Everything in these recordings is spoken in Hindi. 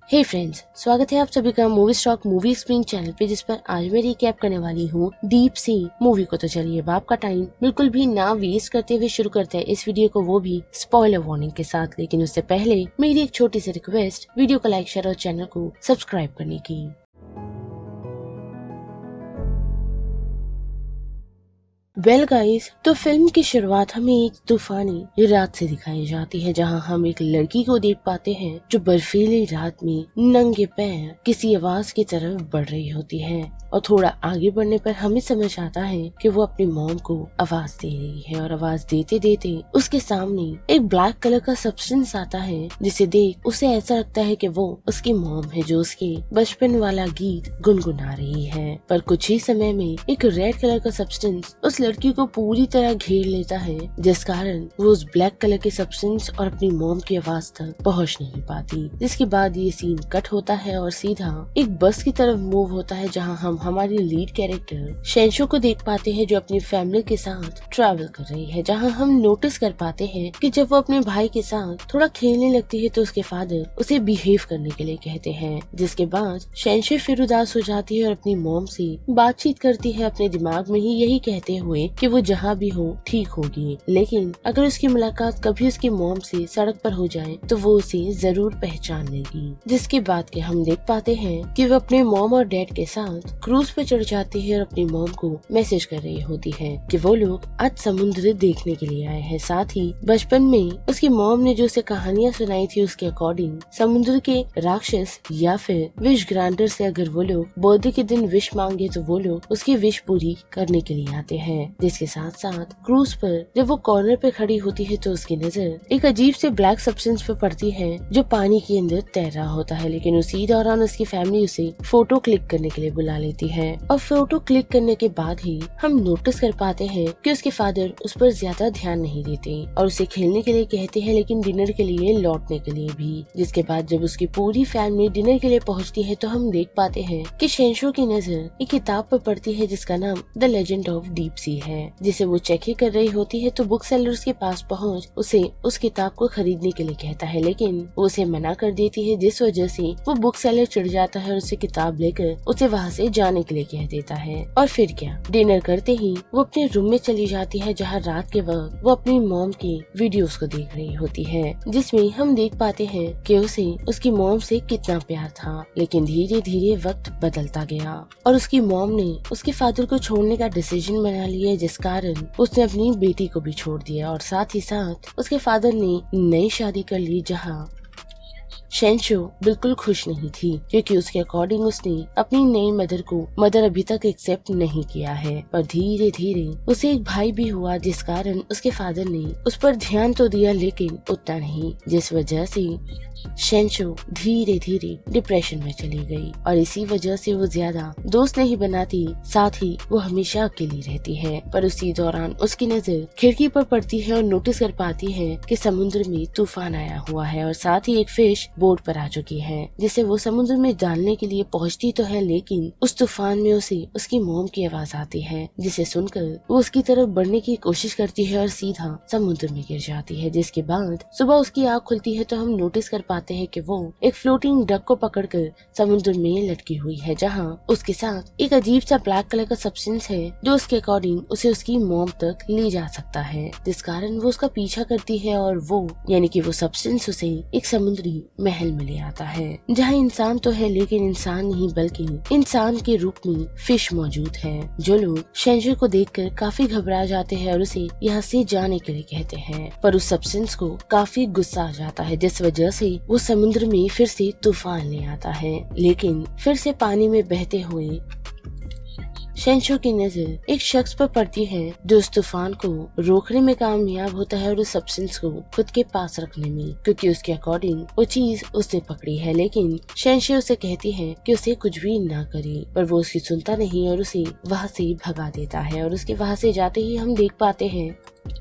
हे फ्रेंड्स, स्वागत है आप सभी का movie stock movie screen channel पे, जिस पर आज मैं रिकैप करने वाली हूँ डीप सी मूवी को। तो चलिए अब आपका टाइम बिल्कुल भी ना वेस्ट करते हुए शुरू करते हैं इस वीडियो को, वो भी स्पॉइलर वार्निंग के साथ। लेकिन उससे पहले मेरी एक छोटी सी रिक्वेस्ट, वीडियो को लाइक शेयर और चैनल को सब्सक्राइब करने की। वेल गाइस, तो फिल्म की शुरुआत हमें एक तूफानी रात से दिखाई जाती है, जहां हम एक लड़की को देख पाते हैं जो बर्फीली रात में नंगे पैर किसी आवाज की तरफ बढ़ रही होती है। और थोड़ा आगे बढ़ने पर हमें समझ आता है कि वो अपनी मॉम को आवाज दे रही है, और आवाज देते देते उसके सामने एक ब्लैक कलर का सब्सटेंस आता है, जिसे देख उसे ऐसा लगता है कि वो उसकी मॉम है जो उसके बचपन वाला गीत गुनगुना रही है। पर कुछ ही समय में एक रेड कलर का सब्सटेंस उस लड़की को पूरी तरह घेर लेता है, जिस कारण वो उस ब्लैक कलर के सब्सटेंस और अपनी मॉम की आवाज तक पहुंच नहीं पाती। जिसके बाद ये सीन कट होता है और सीधा एक बस की तरफ मूव होता है, जहां हम हमारी लीड कैरेक्टर शेंशो को देख पाते हैं जो अपनी फैमिली के साथ ट्रैवल कर रही है। जहां हम नोटिस कर पाते हैं कि जब वो अपने भाई के साथ थोड़ा खेलने लगती है तो उसके फादर उसे बिहेव करने के लिए कहते हैं। जिसके बाद शेंशो फिर उदास हो जाती है और अपनी मॉम से बातचीत करती है, अपने दिमाग में ही यही कहते हुए कि वो जहाँ भी हो ठीक होगी, लेकिन अगर उसकी मुलाकात कभी उसकी मॉम से सड़क पर हो जाए तो वो उसे जरूर पहचान लेगी। जिसके बाद के हम देख पाते हैं कि वो अपने मॉम और डैड के साथ क्रूज पे चढ़ जाती है और अपनी मॉम को मैसेज कर रही होती है कि वो लोग आज समुद्र देखने के लिए आए हैं। साथ ही बचपन में उसकी मॉम ने जो उसे कहानियां सुनाई थी उसके अकॉर्डिंग समुद्र के राक्षस या फिर विश ग्रांटर से अगर वो लोग बर्थडे के दिन विश मांगे तो वो लोग उसकी विश पूरी करने के लिए आते हैं। जिसके साथ साथ क्रूज पर जब वो कॉर्नर पे खड़ी होती है तो उसकी नजर एक अजीब से ब्लैक सब्सटेंस पे पड़ती है जो पानी के अंदर तैर रहा होता है। लेकिन उसी दौरान उसकी फैमिली उसे फोटो क्लिक करने के लिए बुला लेती है, और फोटो क्लिक करने के बाद ही हम नोटिस कर पाते हैं कि उसके फादर उस पर ज्यादा ध्यान नहीं देते और उसे खेलने के लिए कहते हैं, लेकिन डिनर के लिए लौटने के लिए भी। जिसके बाद जब उसकी पूरी फैमिली डिनर के लिए पहुंचती है तो हम देख पाते हैं कि शेंशो की नजर एक किताब पर पड़ती है जिसका नाम the legend of deep sea है, जिसे वो चेक ही कर रही होती है। तो बुक सेलर्स के पास पहुंच उसे उस किताब को खरीदने के लिए कहता है, लेकिन वो उसे मना कर देती है, जिस वजह से वो बुक सेलर चिढ़ जाता है और उसे किताब लेकर उसे वहाँ से जाने के लिए कह देता है। और फिर क्या, डिनर करते ही वो अपने रूम में चली जाती है, जहाँ रात के वक्त वो अपनी मॉम की वीडियोस को देख रही होती है, जिसमें हम देख पाते हैं कि उसे उसकी मॉम से कितना प्यार था। लेकिन धीरे धीरे वक्त बदलता गया और उसकी मॉम ने उसके फादर को छोड़ने का डिसीजन बना लिया, जिस कारण उसने अपनी बेटी को भी छोड़ दिया। और साथ ही साथ उसके फादर ने नई शादी कर ली, जहाँ शेंशो बिल्कुल खुश नहीं थी, क्योंकि उसके अकॉर्डिंग उसने अपनी नई मदर अभी तक एक्सेप्ट नहीं किया है। पर धीरे धीरे उसे एक भाई भी हुआ, जिस कारण उसके फादर ने उस पर ध्यान तो दिया लेकिन उतना नहीं, जिस वजह से शेंशो धीरे धीरे डिप्रेशन में चली गई और इसी वजह से वो ज्यादा दोस्त नहीं बनाती, साथ ही वो हमेशा अकेली रहती है। पर उसी दौरान उसकी नजर खिड़की पर पड़ती है और नोटिस कर पाती है कि समुद्र में तूफान आया हुआ है और साथ ही एक फिश बोट पर आ चुकी है, जिसे वो समुद्र में डालने के लिए पहुंचती तो है, लेकिन उस तूफान में उसे उसकी मॉम की आवाज आती है, जिसे सुनकर वो उसकी तरफ बढ़ने की कोशिश करती है और सीधा समुद्र में गिर जाती है। जिसके बाद सुबह उसकी आँख खुलती है तो हम नोटिस कर पाते हैं कि वो एक फ्लोटिंग डक को पकड़कर समुद्र में लटकी हुई है, जहां उसके साथ एक अजीब सा ब्लैक कलर का सब्सटेंस है जो उसके अकॉर्डिंग उसे उसकी मॉम तक ले जा सकता है, जिस कारण वो उसका पीछा करती है और वो यानी कि वो सब्सटेंस उसे एक समुद्री महल में ले आता है, जहाँ इंसान तो है लेकिन इंसान नहीं बल्कि इंसान के रूप में फिश मौजूद है। जो लोग शेंशो को देखकर काफी घबरा जाते हैं और उसे यहाँ से जाने के लिए कहते हैं, पर उस सब्सटेंस को काफी गुस्सा आ जाता है, जिस वजह से वो समुद्र में फिर से तूफान ले आता है। लेकिन फिर से पानी में बहते हुए शेंशो की नजर एक शख्स पर पड़ती है जो उस तूफान को रोकने में कामयाब होता है और उस सब्सटेंस को खुद के पास रखने में, क्योंकि उसके अकॉर्डिंग वो चीज उसने पकड़ी है। लेकिन शेंशो उसे कहती है कि उसे कुछ भी ना करे, पर वो उसकी सुनता नहीं और उसे वहाँ से भगा देता है। और उसके वहाँ से जाते ही हम देख पाते हैं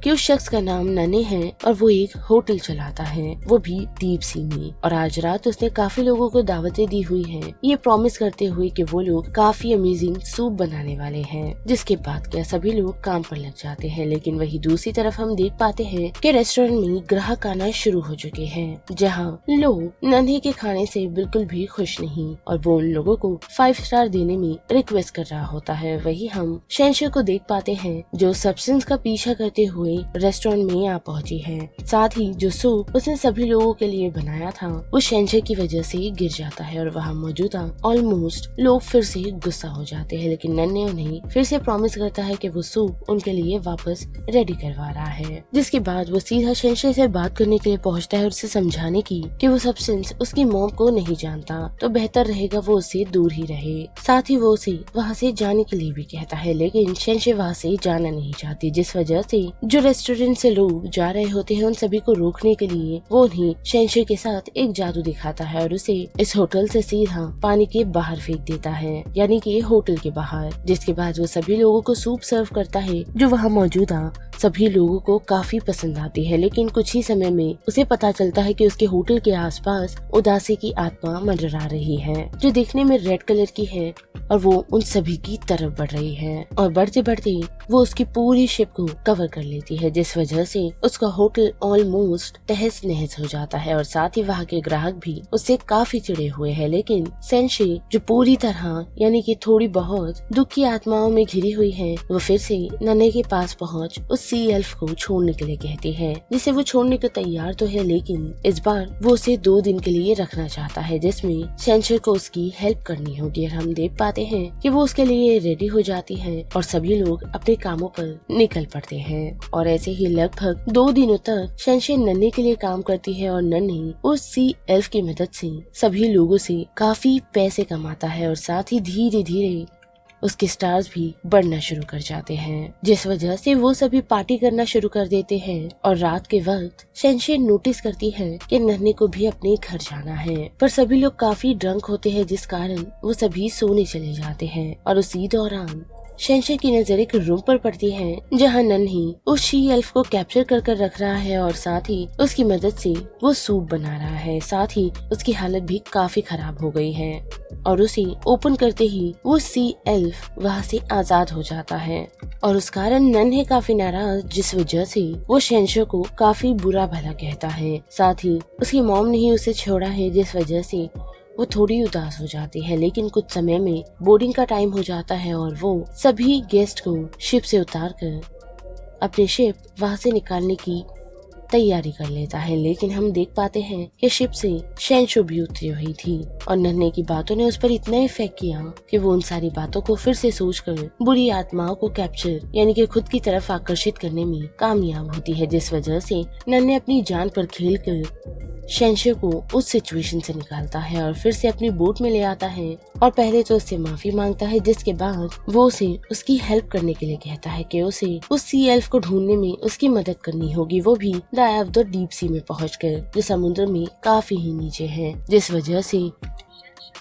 कि उस शख्स का नाम नने है और वो एक होटल चलाता है, वो भी डीप सी में। और आज रात उसने काफी लोगों को दावतें दी हुई हैं, ये प्रॉमिस करते हुए कि वो लोग काफी अमेजिंग सूप बनाने वाले हैं। जिसके बाद क्या सभी लोग काम पर लग जाते हैं, लेकिन वही दूसरी तरफ हम देख पाते हैं कि रेस्टोरेंट में ग्राहक आना शुरू हो चुके हैं, जहाँ लोग नन्हे के खाने से बिल्कुल भी खुश नहीं और वो उन लोगों को 5 स्टार देने में रिक्वेस्ट कर रहा होता है। वही हम शेंशे को देख पाते हैं जो सब्सटेंस का पीछा करते हुए रेस्टोरेंट में आ पहुंची है। साथ ही जो सूप उसने सभी लोगों के लिए बनाया था वो शेंशे की वजह से गिर जाता है और वहाँ मौजूदा ऑलमोस्ट लोग फिर से गुस्सा हो जाते हैं, लेकिन नन्हे उन्हें फिर से प्रॉमिस करता है कि वो सूप उनके लिए वापस रेडी करवा रहा है। जिसके बाद वो सीधा शेंशे से बात करने के लिए पहुँचता है और उसे समझाने की कि वो सब्सटेंस उसकी मॉम को नहीं जानता, तो बेहतर रहेगा वो उससे दूर ही रहे। साथ ही वो उसे वहाँ से जाने के लिए भी कहता है, लेकिन शेंशे वहाँ से जाना नहीं चाहती, जिस वजह से जो रेस्टोरेंट से लोग जा रहे होते हैं उन सभी को रोकने के लिए वो उन्हें शेंशे के साथ एक जादू दिखाता है और उसे इस होटल से सीधा पानी के बाहर फेंक देता है, यानी कि होटल के बाहर। जिसके बाद वो सभी लोगों को सूप सर्व करता है जो वहाँ मौजूदा सभी लोगों को काफी पसंद आती है, लेकिन कुछ ही समय में उसे पता चलता है कि उसके होटल के आसपास उदासी की आत्मा मंडरा रही है, जो देखने में रेड कलर की है और वो उन सभी की तरफ बढ़ रही है और बढ़ते बढ़ते वो उसकी पूरी शिप को कवर कर लेती है, जिस वजह से उसका होटल ऑलमोस्ट तहस नहस हो जाता है और साथ ही वहाँ के ग्राहक भी उससे काफी चिड़े हुए हैं। लेकिन शेंशे जो पूरी तरह यानी कि थोड़ी बहुत दुख की आत्माओं में घिरी हुई है, वो फिर से नन्हे के पास पहुँच उस सी एल्फ को छोड़ने के लिए कहती है, जिसे वो छोड़ने को तैयार तो है, लेकिन इस बार वो उसे 2 दिन के लिए रखना चाहता है, जिसमें शेंशे को उसकी हेल्प करनी होगी। और हम देख पाते हैं कि वो उसके लिए रेडी हो जाती है और सभी लोग अपने कामों पर निकल पड़ते हैं। और ऐसे ही लगभग 2 दिनों तक शेंशे नन्हे के लिए काम करती है और नन्हे उस सी एल्फ की मदद से सभी लोगों से काफी पैसे कमाता है और साथ ही धीरे धीरे उसके स्टार्स भी बढ़ना शुरू कर जाते हैं, जिस वजह से वो सभी पार्टी करना शुरू कर देते हैं। और रात के वक्त शेंशे नोटिस करती है कि नन्हे को भी अपने घर जाना है, पर सभी लोग काफी ड्रंक होते हैं, जिस कारण वो सभी सोने चले जाते हैं। और उसी दौरान शेंशे की नजर एक रूम पर पड़ती है जहाँ नन्ही उस शी एल्फ को कैप्चर कर रख रहा है और साथ ही उसकी मदद से वो सूप बना रहा है। साथ ही उसकी हालत भी काफी खराब हो गई है और उसे ओपन करते ही वो सी एल्फ वहाँ से आजाद हो जाता है और उस कारण नन्हे काफी नाराज, जिस वजह से वो शेंशे को काफी बुरा भला कहता है। साथ ही उसकी मॉम ने ही उसे छोड़ा है, जिस वजह से वो थोड़ी उदास हो जाती है। लेकिन कुछ समय में बोर्डिंग का टाइम हो जाता है और वो सभी गेस्ट को शिप से उतार कर अपनी शिप वहाँ से निकालने की तैयारी कर लेता है। लेकिन हम देख पाते हैं कि शिप से शेंशे भी उतरी हुई थी और नन्हे की बातों ने उस पर इतना इफेक्ट किया कि वो उन सारी बातों को फिर से सोचकर बुरी आत्माओं को कैप्चर यानी कि खुद की तरफ आकर्षित करने में कामयाब होती है, जिस वजह से नन्हे अपनी जान पर खेलकर शेंशे को उस सिचुएशन से निकालता है और फिर से अपनी बोट में ले आता है और पहले तो उससे माफी मांगता है, जिसके बाद वो उसे उसकी हेल्प करने के लिए कहता है कि उसे उस सी एल्फ को ढूंढने में उसकी मदद करनी होगी, वो भी the I of the deep sea में पहुंचकर, जो समुद्र में काफी ही नीचे है। जिस वजह से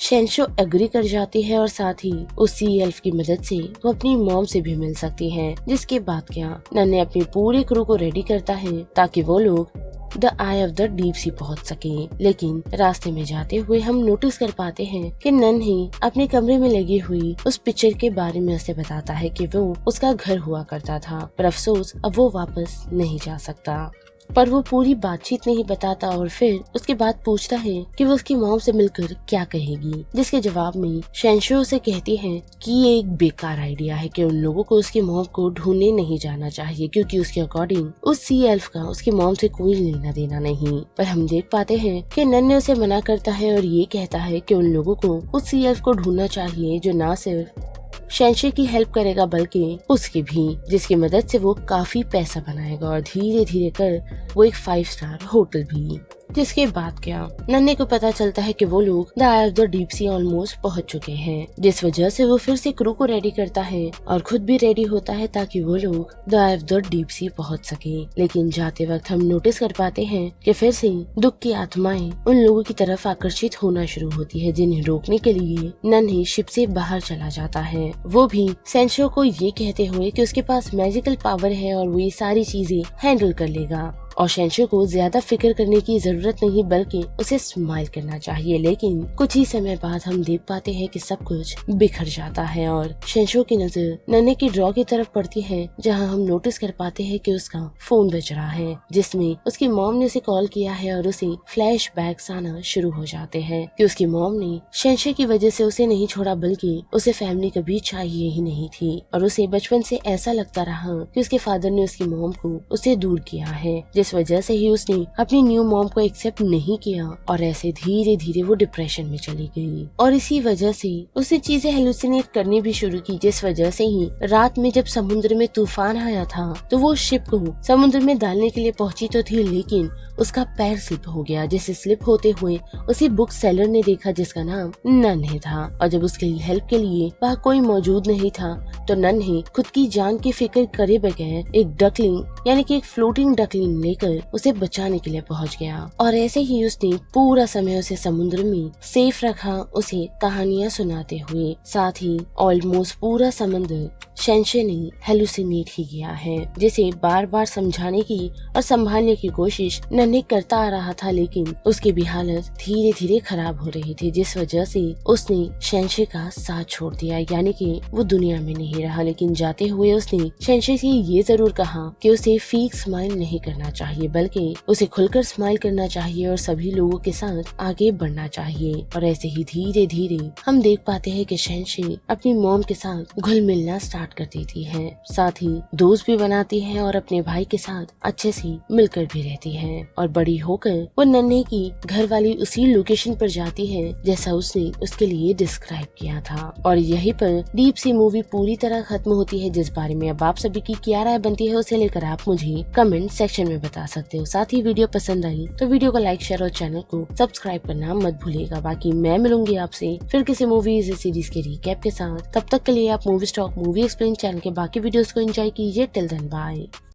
शेंशे एग्री कर जाती है और साथ ही उस सी एल्फ की मदद से वो अपनी मॉम से भी मिल सकती है। जिसके बाद क्या नन्हे अपनी पूरे क्रू को रेडी करता है ताकि वो लोग the I of the deep sea पहुंच सके। लेकिन रास्ते में जाते हुए हम नोटिस कर पाते हैं कि नन्हे अपने कमरे में लगी हुई उस पिक्चर के बारे में उसे बताता है कि वो उसका घर हुआ करता था, पर अफसोस अब वो वापस नहीं जा सकता। पर वो पूरी बातचीत नहीं बताता और फिर उसके बाद पूछता है कि वो उसकी मॉम से मिलकर क्या कहेगी, जिसके जवाब में शेंशे उसे कहती है कि ये एक बेकार आइडिया है कि उन लोगों को उसकी मॉम को ढूंढने नहीं जाना चाहिए, क्योंकि उसके अकॉर्डिंग उस सी एल्फ का उसकी मॉम से कोई लेना देना नहीं। पर हम देख पाते हैं कि नन्हे उसे मना करता है और ये कहता है कि उन लोगों को उस सी एल्फ को ढूंढना चाहिए जो न सिर्फ शेंशे की हेल्प करेगा बल्कि उसकी भी, जिसकी मदद से वो काफी पैसा बनाएगा और धीरे धीरे कर वो एक 5 स्टार होटल भी जिसके बाद क्या, नन्हे को पता चलता है कि वो लोग the I of the deep sea almost पहुंच चुके हैं, जिस वजह से वो फिर से क्रू को रेडी करता है और खुद भी रेडी होता है ताकि वो लोग the I of the deep sea पहुंच सके। लेकिन जाते वक्त हम नोटिस कर पाते हैं कि फिर से दुख की आत्माएं उन लोगों की तरफ आकर्षित होना शुरू होती है, जिन्हें रोकने के लिए नन्हे शिप से बाहर चला जाता है, वो भी सेंशो को ये कहते हुए कि उसके पास मैजिकल पावर है और वो ये सारी चीजें हैंडल कर लेगा और शेंशो को ज्यादा फिक्र करने की जरूरत नहीं बल्कि उसे स्माइल करना चाहिए। लेकिन कुछ ही समय बाद हम देख पाते हैं कि सब कुछ बिखर जाता है और शेंशो की नजर नन्हे की ड्रॉ की तरफ पड़ती है, जहां हम नोटिस कर पाते हैं कि उसका फोन बज रहा है, जिसमें उसकी मॉम ने उसे कॉल किया है और उसे फ्लैशबैक्स आना शुरू हो जाते हैं कि उसकी मॉम ने शेंशो की वजह से उसे नहीं छोड़ा बल्कि उसे फैमिली कभी चाहिए ही नहीं थी और उसे बचपन से ऐसा लगता रहा कि उसके फादर ने उसकी मॉम को उसे दूर किया है, जिस वजह से ही उसने अपनी न्यू मॉम को एक्सेप्ट नहीं किया और ऐसे धीरे धीरे वो डिप्रेशन में चली गई और इसी वजह से उसने चीजें हेलुसिनेट करनी भी शुरू की, जिस वजह से ही रात में जब समुद्र में तूफान आया था तो वो शिप को समुद्र में डालने के लिए पहुंची तो थी, लेकिन उसका पैर स्लिप हो गया, जिसे स्लिप होते हुए उसी बुक सेलर ने देखा जिसका नाम नन्हे था और जब उसके हेल्प के लिए वहाँ कोई मौजूद नहीं था तो नन्हे खुद की जान की फिक्र करे बगैर एक डकलिंग यानी कि एक फ्लोटिंग डकलिंग लेकर उसे बचाने के लिए पहुंच गया और ऐसे ही उसने पूरा समय उसे समुद्र में सेफ रखा, उसे कहानियां सुनाते हुए। साथ ही ऑलमोस्ट पूरा समुद्र शेंशे ने हेलुसिनेट ही किया है, जिसे बार बार समझाने की और संभालने की कोशिश नन्हे करता आ रहा था, लेकिन उसकी भी हालत धीरे धीरे खराब हो रही थी, जिस वजह से उसने शेंशे का साथ छोड़ दिया, यानी कि वो दुनिया में नहीं रहा। लेकिन जाते हुए उसने शेंशे से ये जरूर कहा कि उसे फेक स्माइल नहीं करना चाहिए बल्कि उसे खुलकर स्माइल करना चाहिए और सभी लोगों के साथ आगे बढ़ना चाहिए। और ऐसे ही धीरे धीरे हम देख पाते हैं कि शेंशे अपनी मॉम के साथ घुल मिलना स्टार्ट कर देती है, साथ ही दोस्त भी बनाती है और अपने भाई के साथ अच्छे से मिलकर भी रहती है और बड़ी होकर वो नन्हे की घर वाली उसी लोकेशन पर जाती है जैसा उसने उसके लिए डिस्क्राइब किया था। और यहीं पर डीप सी मूवी पूरी तरह खत्म होती है, जिस बारे में अब आप सभी की क्या राय बनती है उसे लेकर आप मुझे कमेंट सेक्शन में बता सकते हो। साथ ही वीडियो पसंद आई तो वीडियो को लाइक शेयर और चैनल को सब्सक्राइब करना मत भूलिएगा। बाकी मैं मिलूंगी आपसे फिर किसी मूवीज सीरीज के रिकैप के साथ, तब तक के लिए आप movie stock movie explain channel के बाकी वीडियोस को एंजॉय कीजिए। Till then bye.